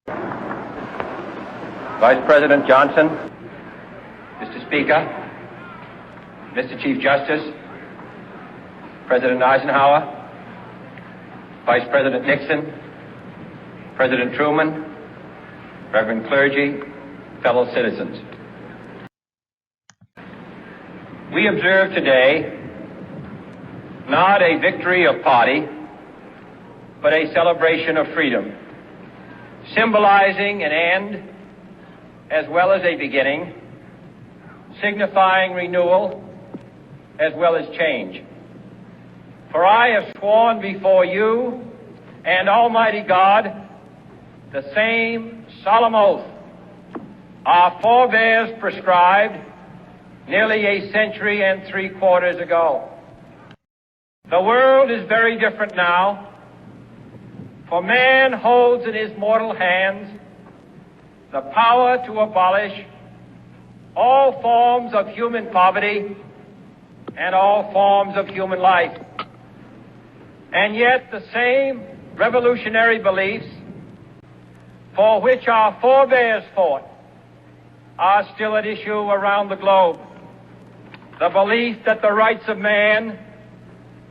Vice President Johnson, Mr. Speaker, Mr. Chief Justice, President Eisenhower, Vice President Nixon, President Truman, Reverend clergy, fellow citizens. We observe today not a victory of party, but a celebration of freedom, symbolizing an end as well as a beginning, signifying renewal as well as change. For I have sworn before you and Almighty God the same solemn oath our forebears prescribed nearly a century and 3/4 ago. The world is very different now, for man holds in his mortal hands the power to abolish all forms of human poverty and all forms of human life. And yet the same revolutionary beliefs for which our forebears fought are still at issue around the globe. The belief that the rights of man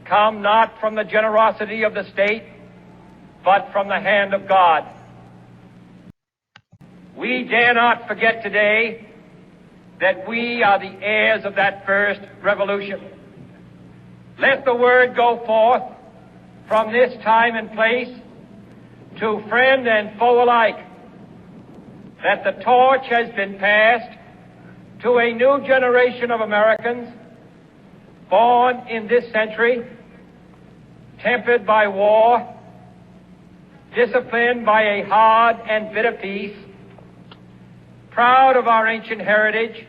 come not from the generosity of the state, but from the hand of God. We dare not forget today that we are the heirs of that first revolution. Let the word go forth from this time and place to friend and foe alike that the torch has been passed to a new generation of Americans born in this century, tempered by war, disciplined by a hard and bitter peace, proud of our ancient heritage,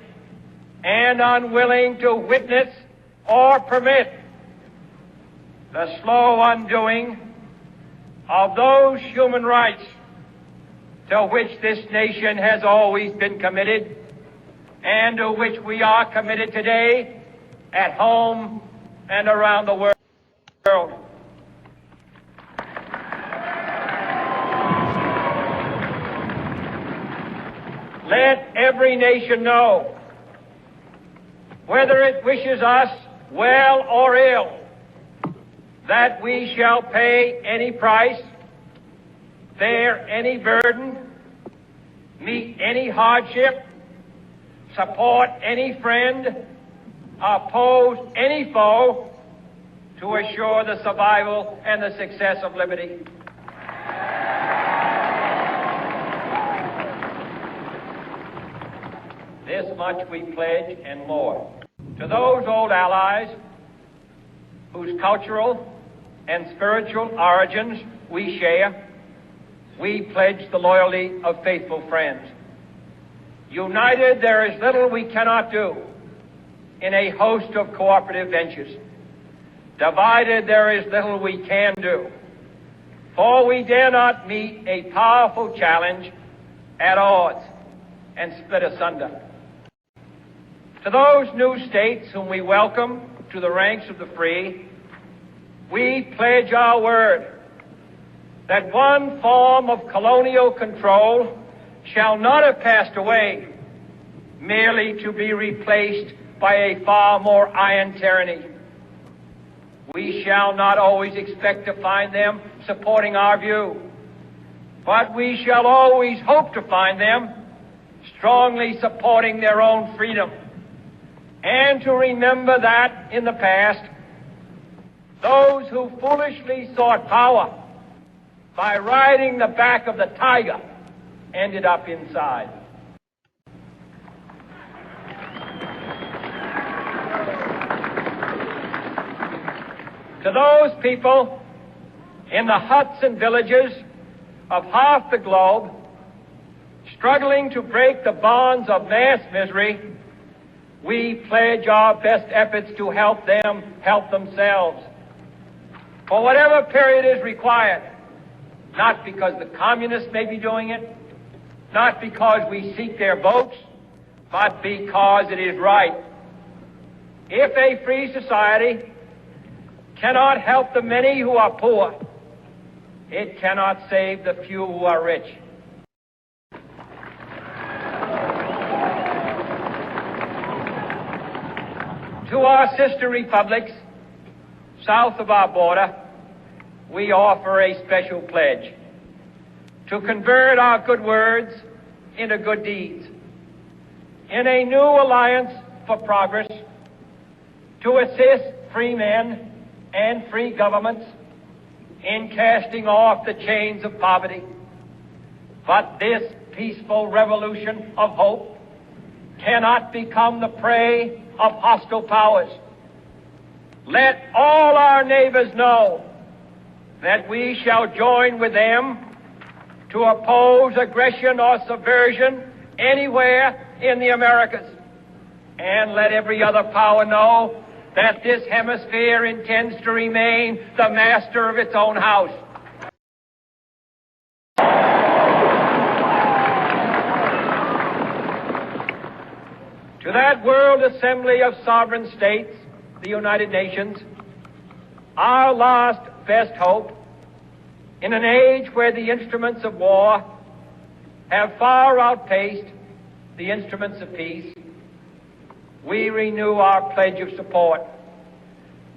and unwilling to witness or permit the slow undoing of those human rights to which this nation has always been committed and to which we are committed today at home and around the world. Let every nation know, whether it wishes us well or ill, that we shall pay any price, bear any burden, meet any hardship, support any friend, oppose any foe to assure the survival and the success of liberty. This much we pledge and more. To those old allies whose cultural and spiritual origins we share, we pledge the loyalty of faithful friends. United, there is little we cannot do in a host of cooperative ventures. Divided, there is little we can do, for we dare not meet a powerful challenge at odds and split asunder. To those new states whom we welcome to the ranks of the free, we pledge our word that one form of colonial control shall not have passed away, merely to be replaced by a far more iron tyranny. We shall not always expect to find them supporting our view, but we shall always hope to find them strongly supporting their own freedom, and to remember that in the past, those who foolishly sought power by riding the back of the tiger ended up inside. To those people in the huts and villages of half the globe struggling to break the bonds of mass misery, we pledge our best efforts to help them help themselves for whatever period is required, not because the communists may be doing it, not because we seek their votes, but because it is right. If a free society cannot help the many who are poor, it cannot save the few who are rich. To our sister republics south of our border, we offer a special pledge to convert our good words into good deeds in a new alliance for progress, to assist free men and free governments in casting off the chains of poverty. But this peaceful revolution of hope cannot become the prey of hostile powers. Let all our neighbors know that we shall join with them to oppose aggression or subversion anywhere in the Americas. And let every other power know that this hemisphere intends to remain the master of its own house. To that World Assembly of Sovereign States, the United Nations, our last best hope, in an age where the instruments of war have far outpaced the instruments of peace, we renew our pledge of support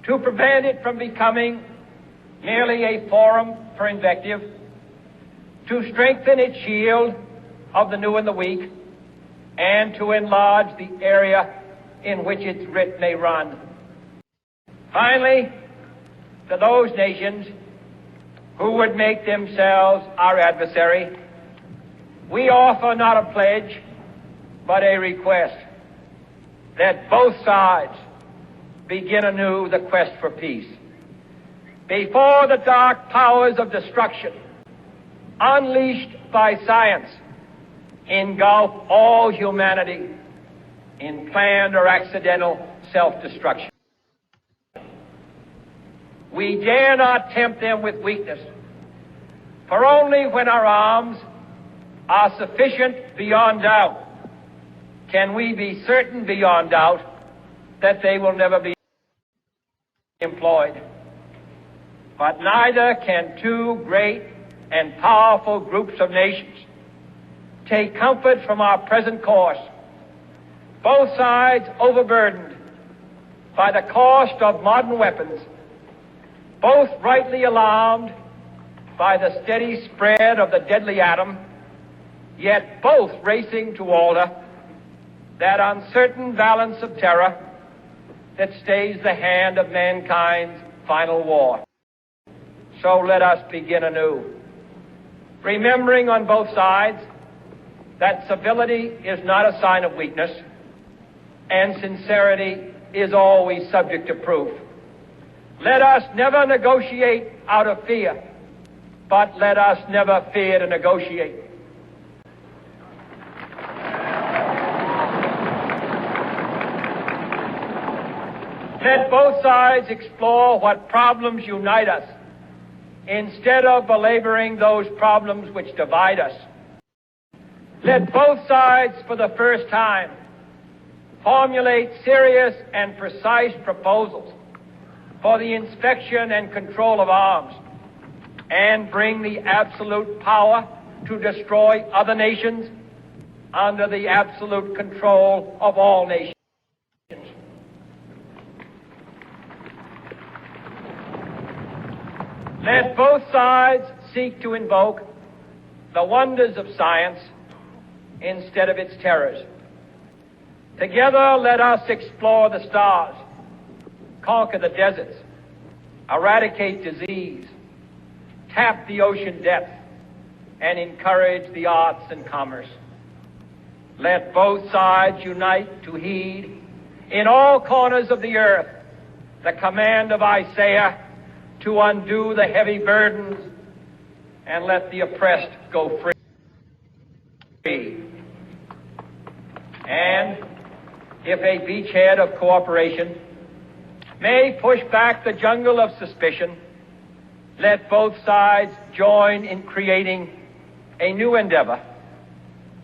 to prevent it from becoming merely a forum for invective, to strengthen its shield of the new and the weak, and to enlarge the area in which its writ may run. Finally, to those nations who would make themselves our adversary, we offer not a pledge, but a request that both sides begin anew the quest for peace. Before the dark powers of destruction, unleashed by science, engulf all humanity in planned or accidental self-destruction. We dare not tempt them with weakness, for only when our arms are sufficient beyond doubt can we be certain beyond doubt that they will never be employed. But neither can two great and powerful groups of nations take comfort from our present course, both sides overburdened by the cost of modern weapons, both rightly alarmed by the steady spread of the deadly atom, yet both racing to alter that uncertain balance of terror that stays the hand of mankind's final war. So let us begin anew, remembering on both sides that civility is not a sign of weakness, and sincerity is always subject to proof. Let us never negotiate out of fear, but let us never fear to negotiate. Let both sides explore what problems unite us, instead of belaboring those problems which divide us. Let both sides, for the first time, formulate serious and precise proposals for the inspection and control of arms, and bring the absolute power to destroy other nations under the absolute control of all nations. Let both sides seek to invoke the wonders of science instead of its terrors. Together, let us explore the stars, conquer the deserts, eradicate disease, tap the ocean depth, and encourage the arts and commerce. Let both sides unite to heed in all corners of the earth the command of Isaiah to undo the heavy burdens and let the oppressed go free. And if a beachhead of cooperation may push back the jungle of suspicion, let both sides join in creating a new endeavor,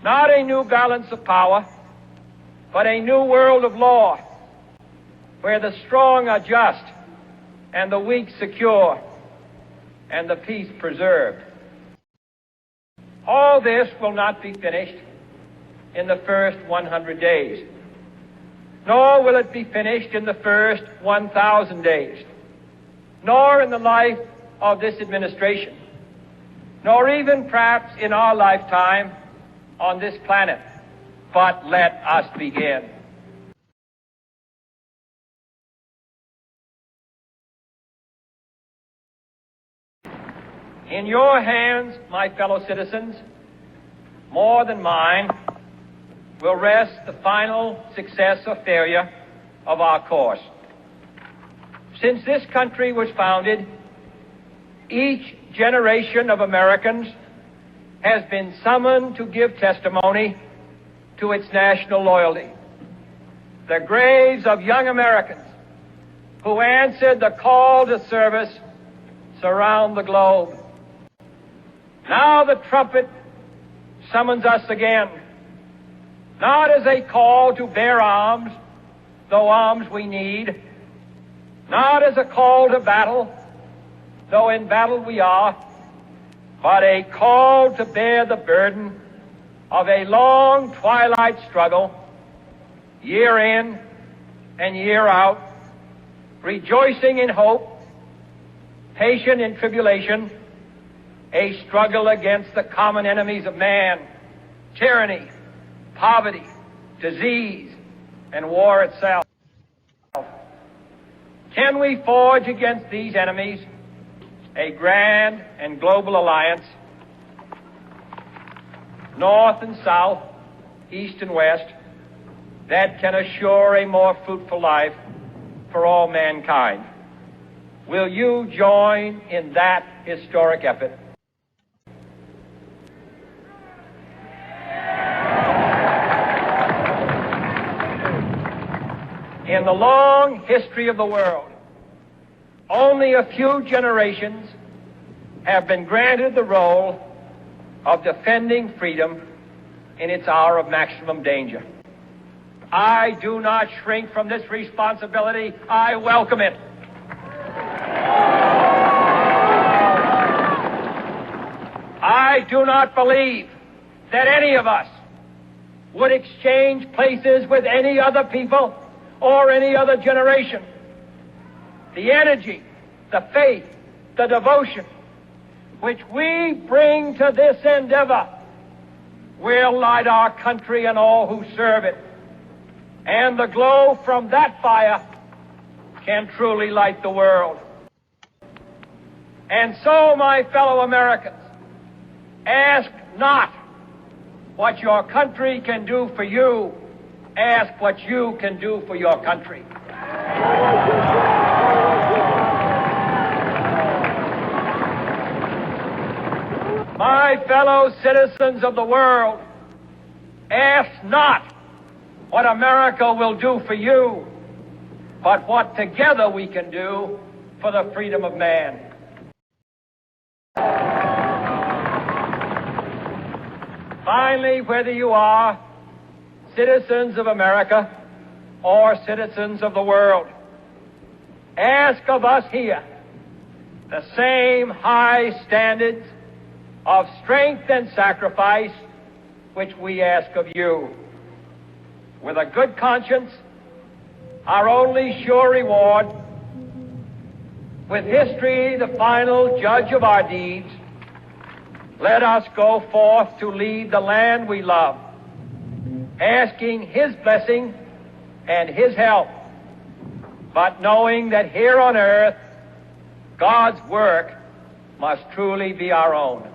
not a new balance of power, but a new world of law, where the strong are just and the weak secure and the peace preserved. All this will not be finished in the first 100 days. nor will it be finished in the first 1,000 days, nor in the life of this administration, nor even perhaps in our lifetime on this planet. But let us begin. In your hands, my fellow citizens, more than mine, will rest the final success or failure of our course. Since this country was founded, each generation of Americans has been summoned to give testimony to its national loyalty. The graves of young Americans who answered the call to service surround the globe. Now the trumpet summons us again, not as a call to bear arms, though arms we need, not as a call to battle, though in battle we are, but a call to bear the burden of a long twilight struggle, year in and year out, rejoicing in hope, patient in tribulation, a struggle against the common enemies of man, tyranny, poverty, disease, and war itself. Can we forge against these enemies a grand and global alliance, north and south, east and west, that can assure a more fruitful life for all mankind? Will you join in that historic effort? In the long history of the world, only a few generations have been granted the role of defending freedom in its hour of maximum danger. I do not shrink from this responsibility. I welcome it. I do not believe that any of us would exchange places with any other people or any other generation. The energy, the faith, the devotion which we bring to this endeavor will light our country and all who serve it. And the glow from that fire can truly light the world. And so, my fellow Americans, ask not what your country can do for you. Ask what you can do for your country. My fellow citizens of the world, ask not what America will do for you, but what together we can do for the freedom of man. Finally, whether you are citizens of America or citizens of the world, ask of us here the same high standards of strength and sacrifice which we ask of you. With a good conscience, our only sure reward, with history the final judge of our deeds, let us go forth to lead the land we love, asking His blessing and His help, but knowing that here on earth, God's work must truly be our own.